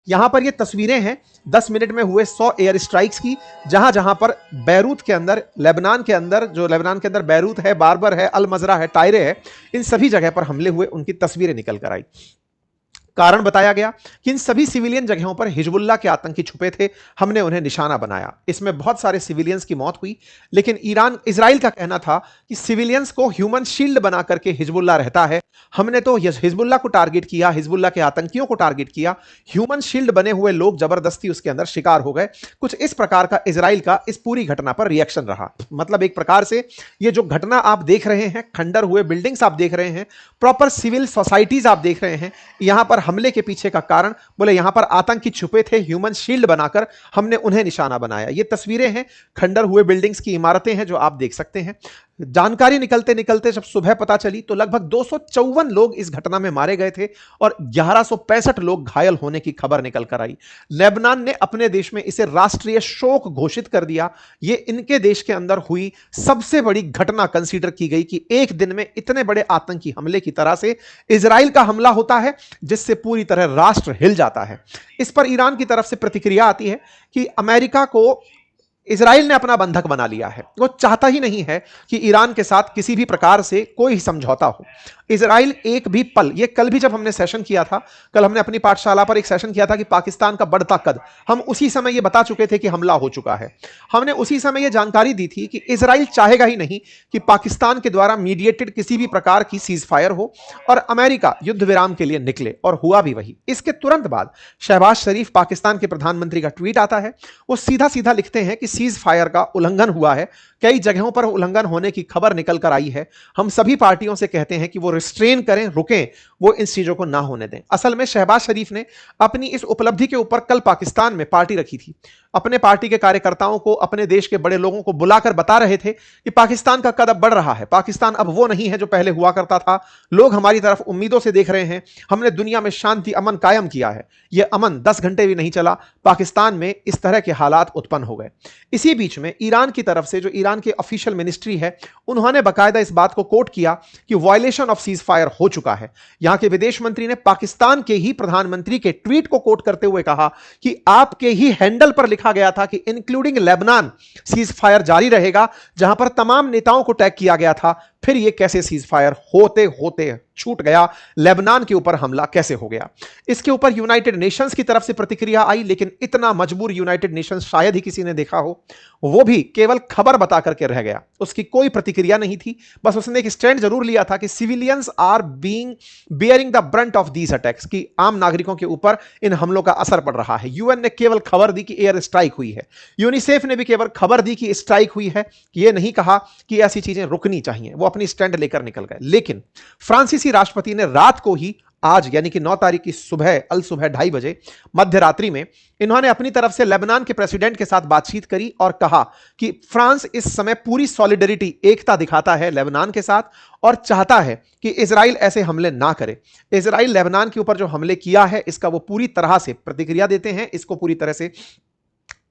यहां पर ये तस्वीरें हैं 10 मिनट में हुए 100 एयर स्ट्राइक्स की, जहां जहां पर बैरूत के अंदर, लेबनान के अंदर, जो लेबनान के अंदर बैरूत है, बारबर है, अल मजरा है, टायरे है, इन सभी जगह पर हमले हुए, उनकी तस्वीरें निकल कर आई। कारण बताया गया कि इन सभी सिविलियन जगहों पर हिजबुल्लाह के आतंकी छुपे थे, हमने उन्हें निशाना बनाया। इसमें बहुत सारे सिविलियंस की मौत हुई, लेकिन इजराइल का कहना था कि सिविलियंस को ह्यूमन शील्ड बना करके हिजबुल्लाह रहता है, हमने तो हिजबुल्लाह को टारगेट किया, हिजबुल्लाह के आतंकियों को टारगेट किया, ह्यूमन शील्ड बने हुए लोग जबरदस्ती उसके अंदर शिकार हो गए। कुछ इस प्रकार का इजराइल का इस पूरी घटना पर रिएक्शन रहा। मतलब एक प्रकार से ये जो घटना आप देख रहे हैं, खंडर हुए बिल्डिंग्स आप देख रहे हैं, प्रॉपर सिविल सोसाइटीज आप देख रहे हैं, यहां पर हमले के पीछे का कारण, बोले यहां पर आतंकी छुपे थे, ह्यूमन शील्ड बनाकर हमने उन्हें निशाना बनाया। ये तस्वीरें हैं, खंडर हुए बिल्डिंग्स की इमारतें हैं जो आप देख सकते हैं। जानकारी निकलते निकलते जब सुबह पता चली तो लगभग 254 लोग इस घटना में मारे गए थे और 1165 लोग घायल होने की खबर निकल कर आई। लेबनान ने अपने देश में इसे राष्ट्रीय शोक घोषित कर दिया। ये इनके देश के अंदर हुई सबसे बड़ी घटना कंसीडर की गई कि एक दिन में इतने बड़े आतंकी हमले की तरह से इजराइल का हमला होता है, जिससे पूरी तरह राष्ट्र हिल जाता है। इस पर ईरान की तरफ से प्रतिक्रिया आती है कि अमेरिका को इजराइल ने अपना बंधक बना लिया है, वो चाहता ही नहीं है कि ईरान के साथ किसी भी प्रकार से कोई समझौता हो। इजराइल एक भी पल, ये कल भी जब हमने सेशन किया था, कल हमने अपनी पाठशाला पर एक सेशन किया था कि पाकिस्तान का बढ़ता कद, हम उसी समय ये बता चुके थे कि हमला हो चुका है। हमने उसी समय ये जानकारी दी थी कि इजराइल चाहेगा ही नहीं कि पाकिस्तान के द्वारा मीडिएटेड किसी भी प्रकार की सीज फायर हो और अमेरिका युद्ध विराम के लिए निकले, और हुआ भी वही। इसके तुरंत बाद शहबाज शरीफ, पाकिस्तान के प्रधानमंत्री का ट्वीट आता है। वो सीधा सीधा लिखते हैं कि सीज फायर का उल्लंघन हुआ है, कई जगहों पर उल्लंघन होने की खबर निकल कर आई है, हम सभी पार्टियों से कहते हैं कि वो रिस्ट्रेन करें, रुकें, वो इन चीजों को ना होने दें। असल में शहबाज शरीफ ने अपनी इस उपलब्धि के ऊपर कल पाकिस्तान में पार्टी रखी थी, अपने पार्टी के कार्यकर्ताओं को, अपने देश के बड़े लोगों को बुलाकर बता रहे थे कि पाकिस्तान का कद अब बढ़ रहा है, पाकिस्तान अब वो नहीं है जो पहले हुआ करता था, लोग हमारी तरफ उम्मीदों से देख रहे हैं, हमने दुनिया में शांति अमन कायम किया है। यह अमन 10 घंटे भी नहीं चला, पाकिस्तान में इस तरह के हालात उत्पन्न हो गए। इसी बीच में ईरान की तरफ से, जो ईरान की ऑफिशियल मिनिस्ट्री है, उन्होंने बाकायदा इस बात को कोट किया कि वायलेशन ऑफ सीज फायर हो चुका है। यहां के विदेश मंत्री ने पाकिस्तान के ही प्रधानमंत्री के ट्वीट को कोट करते हुए कहा कि आपके ही हैंडल पर लिखा गया था कि इंक्लूडिंग लेबनान सीज फायर जारी रहेगा, जहां पर तमाम नेताओं को टैग किया गया था। फिर यह कैसे सीज फायर होते होते छूट गया, लेबनान के ऊपर हमला कैसे हो गया? इसके ऊपर यूनाइटेड नेशंस की तरफ से प्रतिक्रिया आई, लेकिन इतना मजबूर यूनाइटेड नेशंस शायद ही किसी ने देखा हो। वो भी केवल खबर बता करके रह गया, उसकी कोई प्रतिक्रिया नहीं थी। बस उसने एक स्टैंड जरूर लिया था कि civilians are bearing the brunt of these attacks, कि आम नागरिकों के ऊपर इन हमलों का असर पड़ रहा है। यूएन ने केवल खबर दी कि एयर स्ट्राइक हुई है, यूनिसेफ ने भी केवल खबर दी कि स्ट्राइक हुई है, कि यह नहीं कहा कि ऐसी चीजें रुकनी चाहिए। वो अपनी स्टैंड लेकर निकल गए। लेकिन फ्रांसीसी राष्ट्रपति ने रात को ही, आज यानी कि 9 तारीख की सुबह, अल सुबह 2:30 बजे मध्य रात्रि में, इन्होंने अपनी तरफ से लेबनान के प्रेसिडेंट के साथ बातचीत करी और कहा कि फ्रांस इस समय पूरी सॉलिडरिटी, एकता दिखाता है लेबनान के साथ और चाहता है कि इजराइल ऐसे हमले ना करे। इजराइल लेबनान के ऊपर जो हमले किया है, इसका वो पूरी तरह से प्रतिक्रिया देते हैं, इसको पूरी तरह से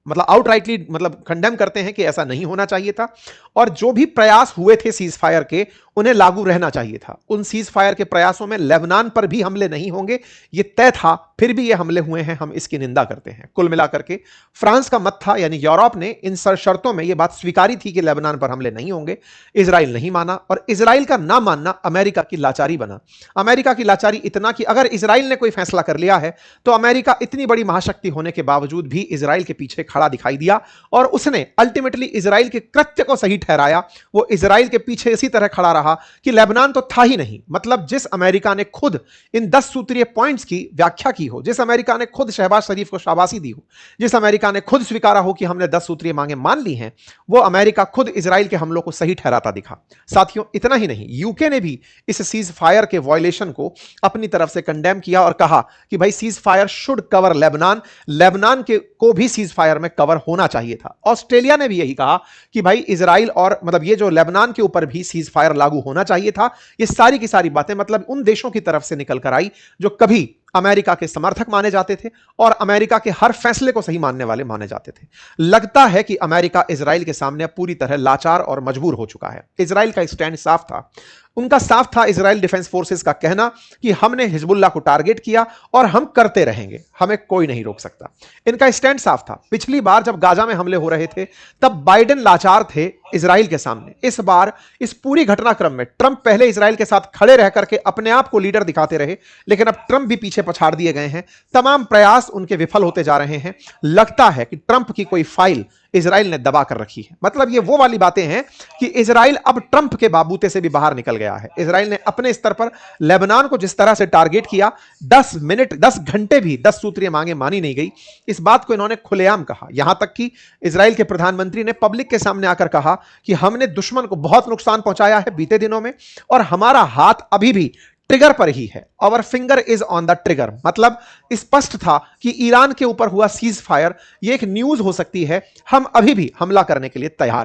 मतलब आउटराइटली मतलब कंडेम करते हैं कि ऐसा नहीं होना चाहिए था, और जो भी प्रयास हुए थे सीज फायर के, उन्हें लागू रहना चाहिए था। उन सीज फायर के प्रयासों में लेबनान पर भी हमले नहीं होंगे, ये तय था, फिर भी ये हमले हुए हैं, हम इसकी निंदा करते हैं। कुल मिलाकर के फ्रांस का मत था, यानी यूरोप ने इन शर्तों में यह बात स्वीकारी थी कि लेबनान पर हमले नहीं होंगे। इजराइल नहीं माना, और इजराइल का ना मानना अमेरिका की लाचारी बना। अमेरिका की लाचारी इतना कि अगर इजराइल ने कोई फैसला कर लिया है तो अमेरिका इतनी बड़ी महाशक्ति होने के बावजूद भी इजराइल के पीछे खड़ा दिखाई दिया, और उसने अल्टीमेटली इजराइल के कृत्य को सही ठहराया। वो इजराइल के पीछे इसी तरह खड़ा रहा कि लेबनान तो था ही नहीं। मतलब जिस अमेरिका ने खुद इन 10 सूत्रीय पॉइंट्स की व्याख्या की हो, जिस अमेरिका ने खुद शहबाज शरीफ को शाबाशी दी हो, जिस अमेरिका ने खुद स्वीकारा हो कि हमने 10 सूत्रीय मांगे मान ली हैं, वो अमेरिका खुद इजराइल के हमलों को सही ठहराता दिखा। साथियों, इतना ही नहीं, यूके ने भी इस सीज फायर के वायलेशन को अपनी तरफ से कंडेम किया और कहा कि भाई cease fire should cover Lebanon, Lebanon के को भी सीज फायर में कवर होना चाहिए था। ऑस्ट्रेलिया ने भी यही कहा कि भाई इजराइल और मतलब ये जो लेबनान के ऊपर भी सीज फायर लागू होना चाहिए था। ये सारी की सारी बातें मतलब उन देशों की तरफ से निकल कर आई जो कभी अमेरिका के समर्थक माने जाते थे और अमेरिका के हर फैसले को सही मानने वाले माने जाते थे। लगता है कि अमेरिका इजराइल के सामने पूरी तरह लाचार और मजबूर हो चुका है। इजराइल का स्टैंड साफ था, उनका साफ था इजराइल डिफेंस फोर्सेस का कहना कि हमने हिजबुल्लाह को टारगेट किया और हम करते रहेंगे, हमें कोई नहीं रोक सकता। इनका स्टैंड साफ था। पिछली बार जब गाजा में हमले हो रहे थे तब बाइडेन लाचार थे इजराइल के सामने। इस बार इस पूरी घटनाक्रम में ट्रंप पहले इजराइल के साथ खड़े रह करके अपने आप को लीडर दिखाते रहे, लेकिन अब ट्रंप भी पीछे पछाड़ दिए गए हैं। तमाम प्रयास उनके विफल होते जा रहे हैं। लगता है कि ट्रंप की कोई फाइल इजराइल ने दबा कर रखी है। मतलब ये वो वाली बातें हैं कि इजराइल अब ट्रंप के बाबूते से भी बाहर निकल गया है। इजराइल ने अपने स्तर पर लेबनान को जिस तरह से टारगेट किया, 10 घंटे भी 10 सूत्रीय मांगे मानी नहीं गई। इस बात को इन्होंने खुलेआम कहा। यहां तक कि इजराइल के प्रधानमंत्री ने पब्लिक के सामने आकर कहा कि हमने दुश्मन को बहुत नुकसान पहुंचाया है बीते दिनों में और हमारा हाथ अभी भी ट्रिगर पर ही है। Our finger is on the trigger. मतलब स्पष्ट था कि ईरान के ऊपर हुआ सीज फायर ये एक न्यूज हो सकती है, हम अभी भी हमला करने के लिए तैयार हैं।